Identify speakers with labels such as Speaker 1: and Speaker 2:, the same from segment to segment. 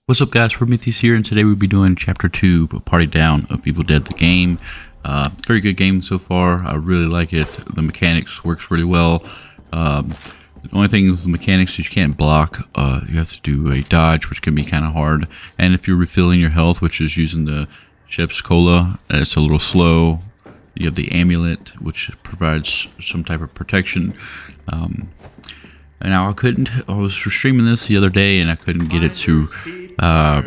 Speaker 1: What's up, guys? Prometheus here, and today we'll be doing Chapter 2, Party Down of Evil Dead, the game. Very good game so far. I really like it. The mechanics works really well. The only thing with the mechanics is you can't block. You have to do a dodge, which can be kind of hard. And if you're refilling your health, which is using the Shep's Cola, it's a little slow. You have the amulet, which provides some type of protection. And now I was streaming this the other day and I couldn't get it to, I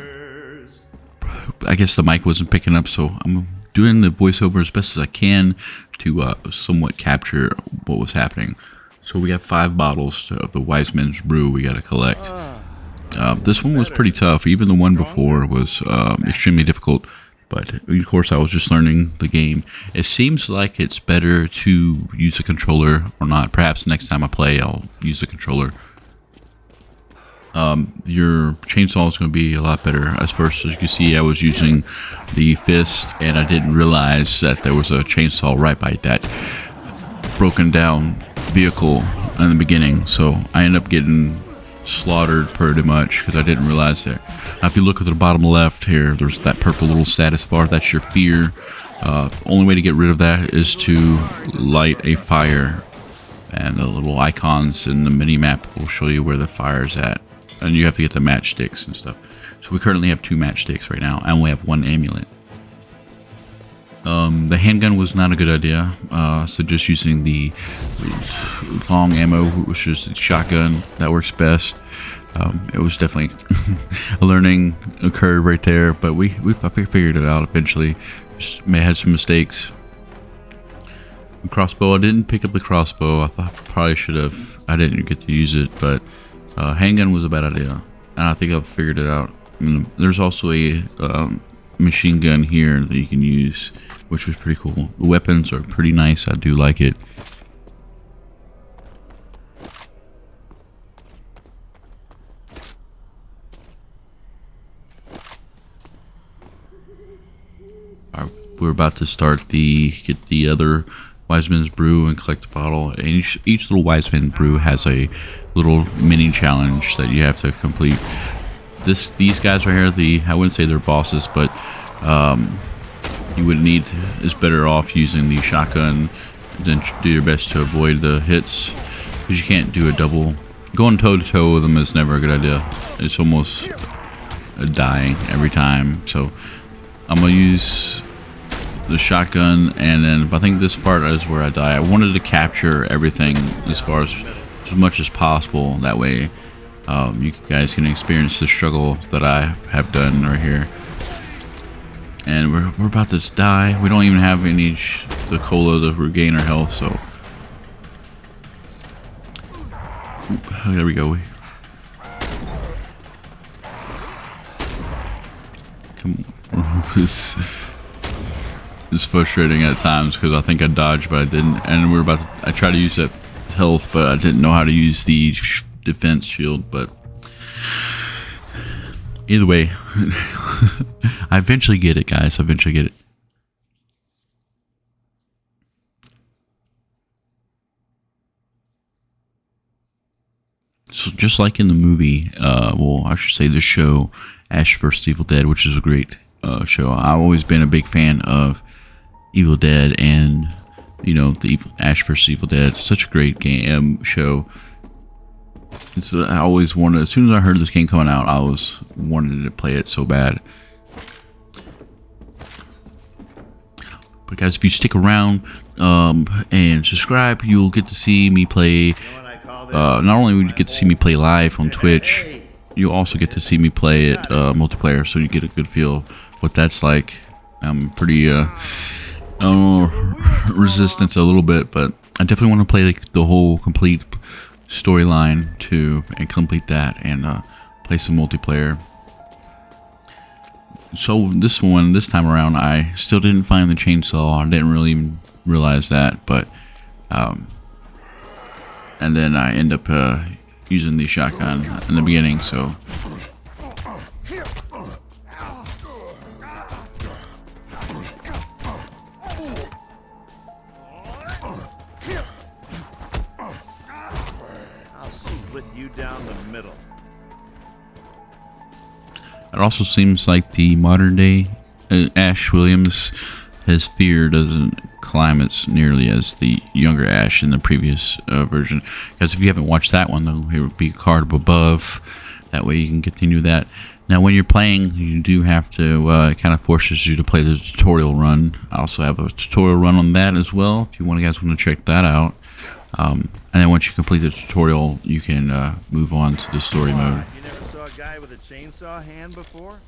Speaker 1: guess the mic wasn't picking up, so I'm doing the voiceover as best as I can to somewhat capture what was happening. So we have 5 bottles of the Wise Men's Brew we got to collect. This one was pretty tough. Even the one before was extremely difficult. But, of course, I was just learning the game. It seems like it's better to use a controller or not. Perhaps next time I play, I'll use the controller. Your chainsaw is going to be a lot better. As first, as you can see, I was using the fist, and I didn't realize that there was a chainsaw right by that broken down vehicle in the beginning. So I ended up getting slaughtered pretty much because I didn't realize that. Now, if you look at the bottom left here, there's that purple little status bar. That's your fear. Only way to get rid of that is to light a fire, and the little icons in the mini map will show you where the fire's at, and you have to get the matchsticks and stuff. So we currently have 2 matchsticks right now, and we have 1 amulet. The handgun was not a good idea, so just using the long ammo, which is the shotgun, that works best. It was definitely a learning curve right there, but we figured it out eventually. Just may have had some mistakes. The crossbow, I didn't pick up the crossbow. I thought I probably should have. I didn't get to use it, but handgun was a bad idea, and I think I've figured it out. There's also a machine gun here that you can use, which was pretty cool. The weapons are pretty nice. I do like it. We're about to get the other Wise Men's Brew and collect the bottle. And each little Wise Men's Brew has a little mini challenge that you have to complete. These guys right here, I wouldn't say they're bosses, but you would is better off using the shotgun than do your best to avoid the hits, because you can't do a double. Going toe to toe with them is never a good idea. It's almost dying every time. So I'm gonna use the shotgun, and then I think this part is where I die. I wanted to capture everything as much as possible. That way you guys can experience the struggle that I have done right here. And we're about to die. We don't even have the cola to regain our health, so there we go. Come on. It's frustrating at times because I think I dodged, but I didn't. And I tried to use that health, but I didn't know how to use the defense shield. But either way, I eventually get it, guys. I eventually get it. So just like in the movie, well, I should say the show, Ash vs. Evil Dead, which is a great show. I've always been a big fan of Evil Dead, and the Ash vs. Evil Dead. Such a great game show. And so I always wanted. As soon as I heard this game coming out, I wanted to play it so bad. But guys, if you stick around and subscribe, you'll get to see me play. Not only will you get to see me play live on Twitch, you also get to see me play it multiplayer, so you get a good feel what that's like. I'm pretty resistant a little bit, but I definitely want to play the whole complete storyline too, and complete that, and play some multiplayer. So this time around, I still didn't find the chainsaw. I didn't really even realize that, but and then I end up using the shotgun in the beginning, so
Speaker 2: I'll split you down the middle.
Speaker 1: It also seems like the modern day Ash Williams, his fear doesn't climb as nearly as the younger Ash in the previous version. Because if you haven't watched that one, though, it would be a card above. That way you can continue that. Now, when you're playing, you do have to, it kind of forces you to play the tutorial run. I also have a tutorial run on that as well, if you guys want to check that out. And then once you complete the tutorial, you can move on to the story mode.
Speaker 2: You never saw a guy with a chainsaw hand before?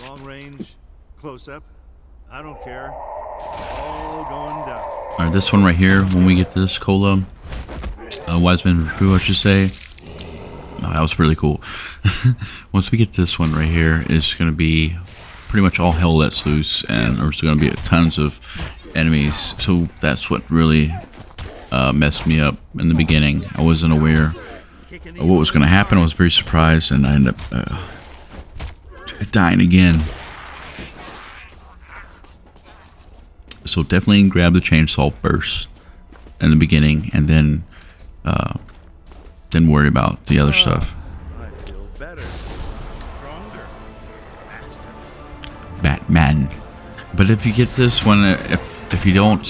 Speaker 2: Long range, close up, I don't care. All going down.
Speaker 1: Alright, this one right here, when we get this cola, Wiseman Recruit, I should say. Oh, that was really cool. Once we get this one right here, it's going to be pretty much all hell lets loose, and there's going to be tons of enemies. So that's what really messed me up in the beginning. I wasn't aware of what was going to happen. I was very surprised, and I ended up dying again. So definitely grab the chainsaw first in the beginning, and then worry about the other stuff.
Speaker 2: I feel better, stronger, faster.
Speaker 1: Batman. But if you get this one, if you don't,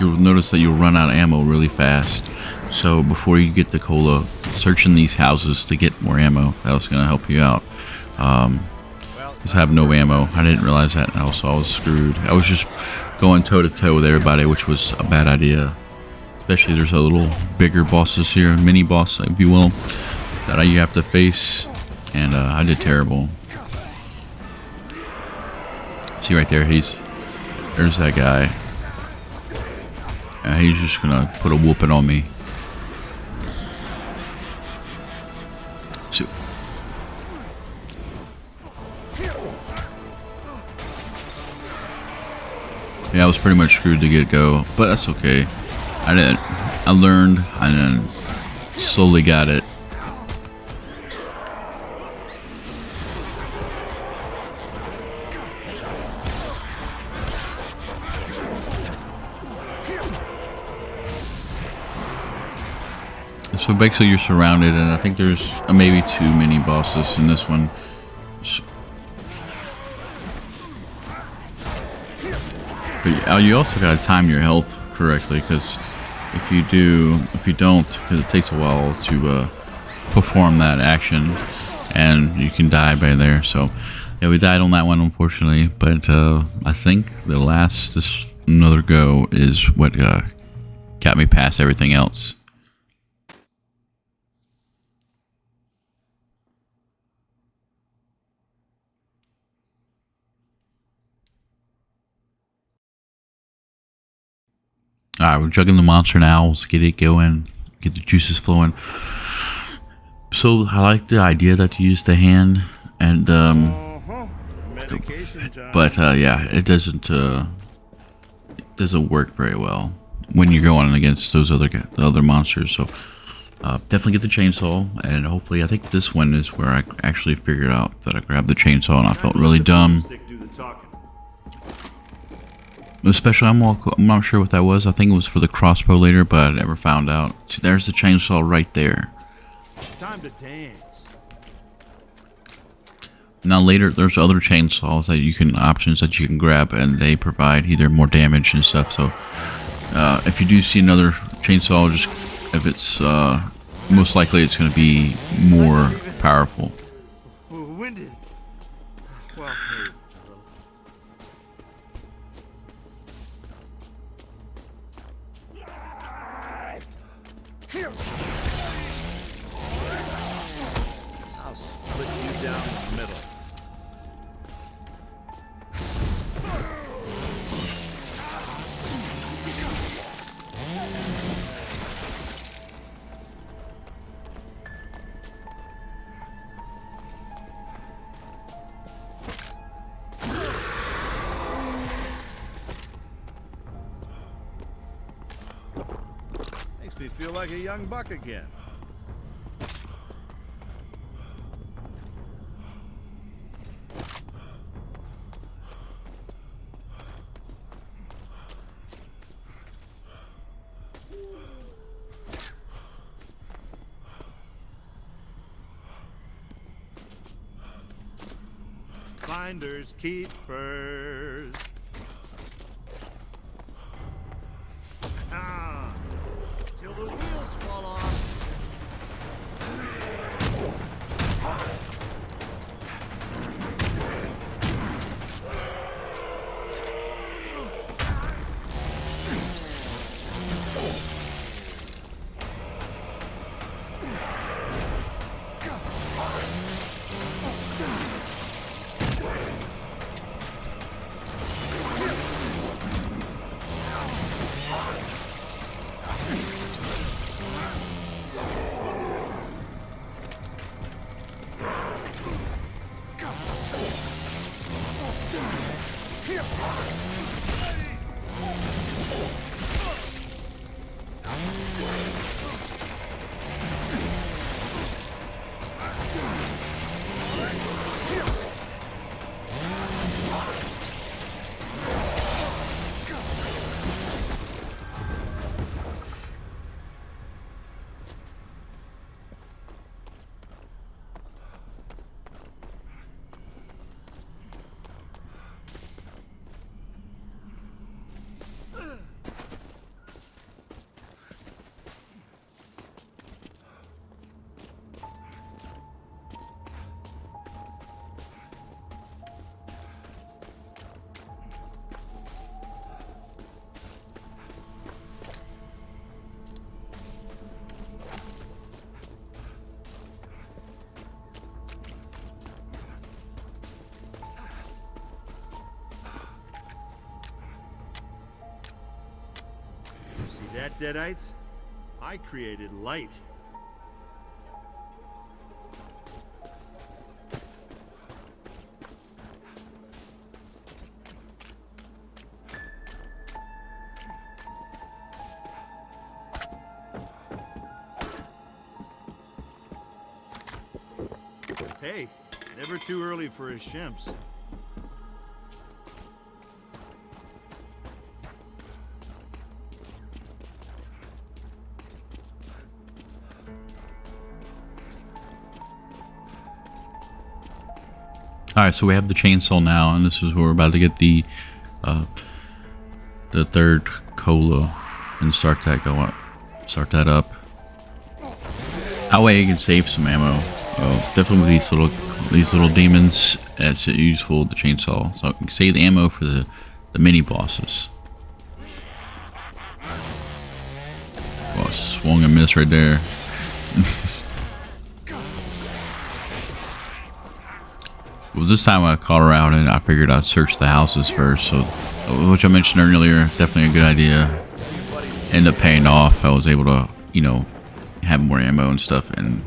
Speaker 1: you'll notice that you'll run out of ammo really fast. So before you get the cola, search in these houses to get more ammo. That's going to help you out. Because I have no ammo. I didn't realize that, and also I was screwed. I was just going toe to toe with everybody, which was a bad idea. Especially there's a little bigger bosses here, mini boss, if you will, that you have to face, and I did terrible. See right there, there's that guy. And he's just gonna put a whooping on me. So, yeah, I was pretty much screwed to get go, but that's okay. I learned, and then slowly got it. So basically you're surrounded, and I think there's maybe 2 mini bosses in this one. But you also gotta time your health correctly, because if you don't, because it takes a while to perform that action, and you can die by there. So yeah, we died on that one, unfortunately, but I think this another go is what got me past everything else. Alright, we're juggling the monster now. Let's get it going, get the juices flowing. So I like the idea that you use the hand, and
Speaker 2: Medication time.
Speaker 1: but yeah, it doesn't work very well when you're going against the other monsters. So definitely get the chainsaw, and hopefully, I think this one is where I actually figured out that I grabbed the chainsaw, and I felt really dumb. Especially, I'm not sure what that was. I think it was for the crossbow later, but I never found out. See, there's the chainsaw right there.
Speaker 2: Time to dance.
Speaker 1: Now later, there's other chainsaws that options that you can grab, and they provide either more damage and stuff. So, if you do see another chainsaw, just if it's most likely it's going to be more powerful.
Speaker 2: Winded. Well, maybe a little. I'll split you down the middle. Makes me feel like a young buck again. Finders keepers. Ah, till the wheels fall off. See that, Deadites? I created light. Hey, never too early for his shimps.
Speaker 1: Alright, so we have the chainsaw now, and this is where we're about to get the third cola and start that going. Start that up. That way you can save some ammo. Definitely with these little demons, it's useful with the chainsaw. So you can save the ammo for the mini bosses. Oh, swung and missed right there. Well, this time I caught her out and I figured I'd search the houses first. So, which I mentioned earlier, definitely a good idea. Ended up paying off. I was able to, you know, have more ammo and stuff and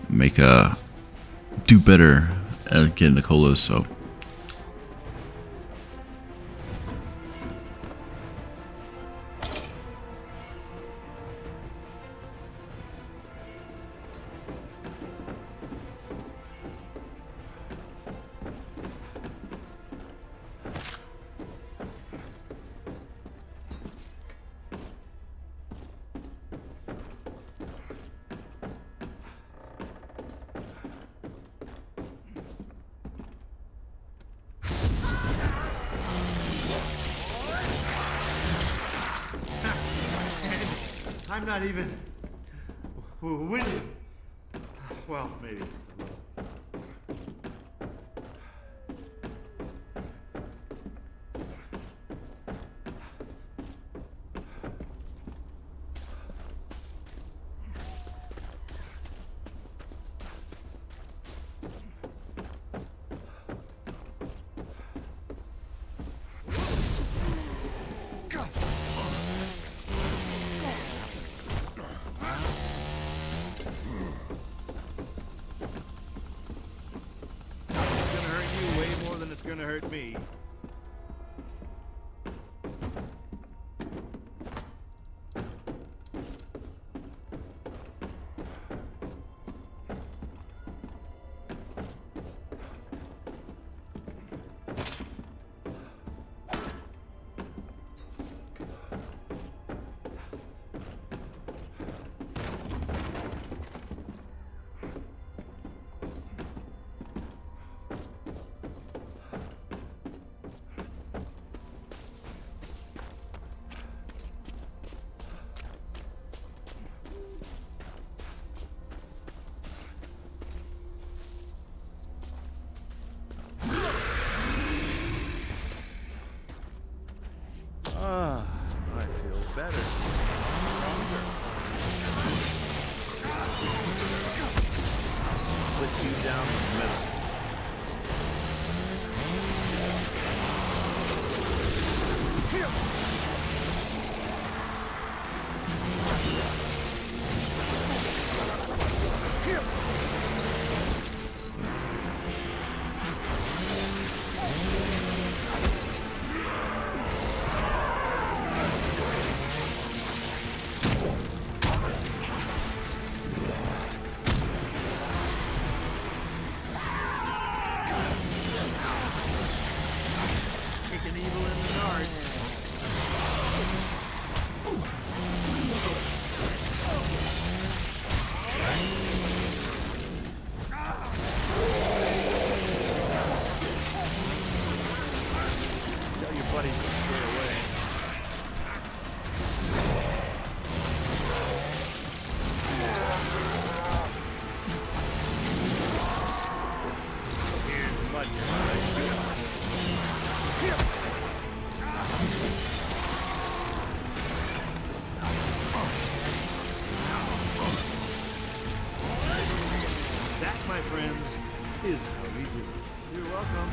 Speaker 1: make do better at getting the colas. So.
Speaker 2: I'm not even winning. Well, maybe. It's gonna hurt me. buddies to stay away. Here's the mud That, my friends, is how we do it. You're welcome.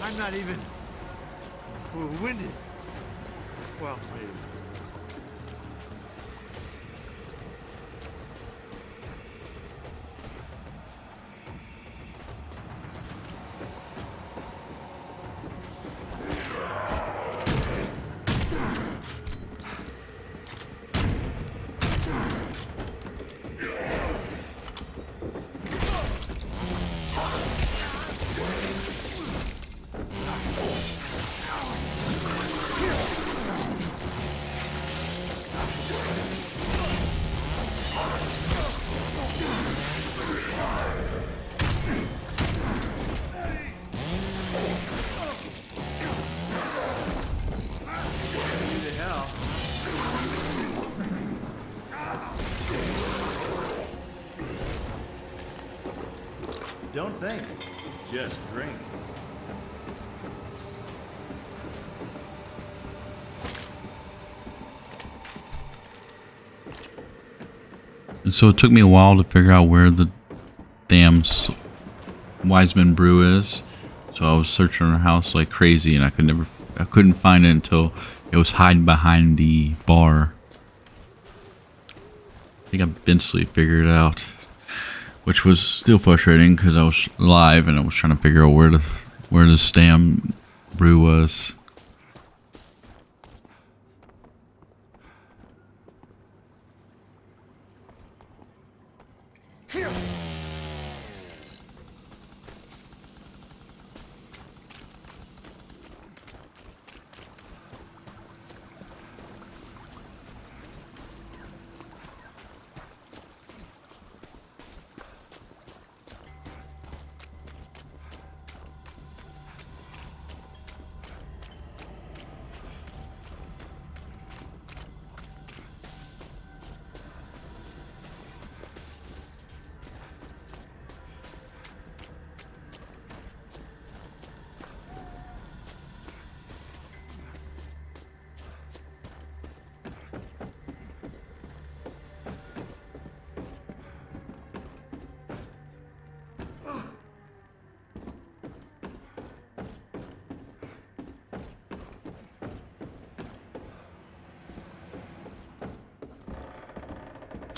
Speaker 2: I'm not even winded. Well, maybe. Don't think, just drink.
Speaker 1: And so it took me a while to figure out where the damn Wiseman brew is. So I was searching our house like crazy, and I couldn't find it until it was hiding behind the bar. I think I eventually figured it out, which was still frustrating because I was live and I was trying to figure out where the damn brew was.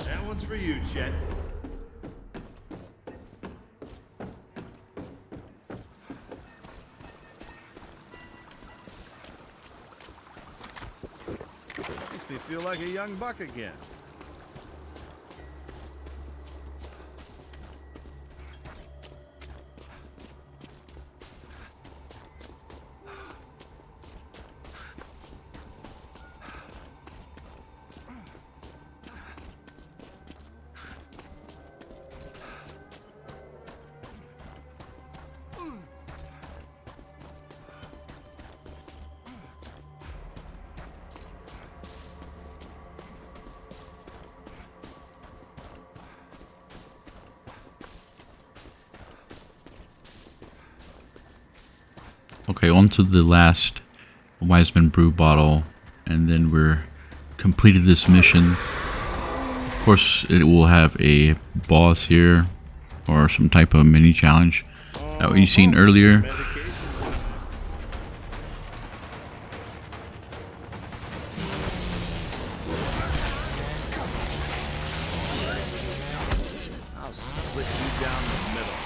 Speaker 2: That one's for you, Chet. Makes me feel like a young buck again.
Speaker 1: Okay, on to the last Wiseman brew bottle, and then we're completed this mission. Of course, it will have a boss here, or some type of mini challenge that we seen earlier.
Speaker 2: I'll split you down the middle.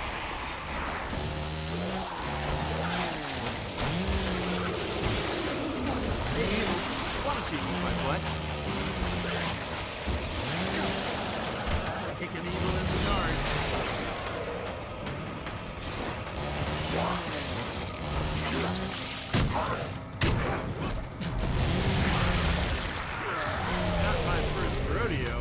Speaker 2: Want to see my butt? Kicking evil in the yard. Not my first rodeo.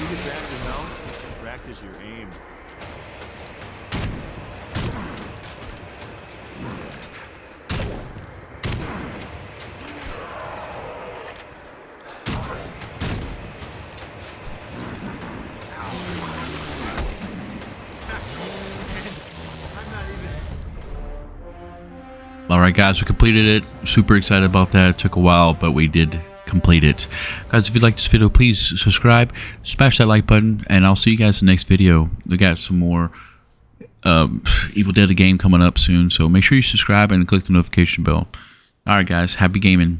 Speaker 2: You get back to mount, practice your aim.
Speaker 1: Alright guys, we completed it. Super excited about that. It took a while, but we did complete it. Guys, if you like this video, please subscribe, smash that like button, and I'll see you guys in the next video. We got some more Evil Dead the game coming up soon, so make sure you subscribe and click the notification bell. Alright guys, happy gaming.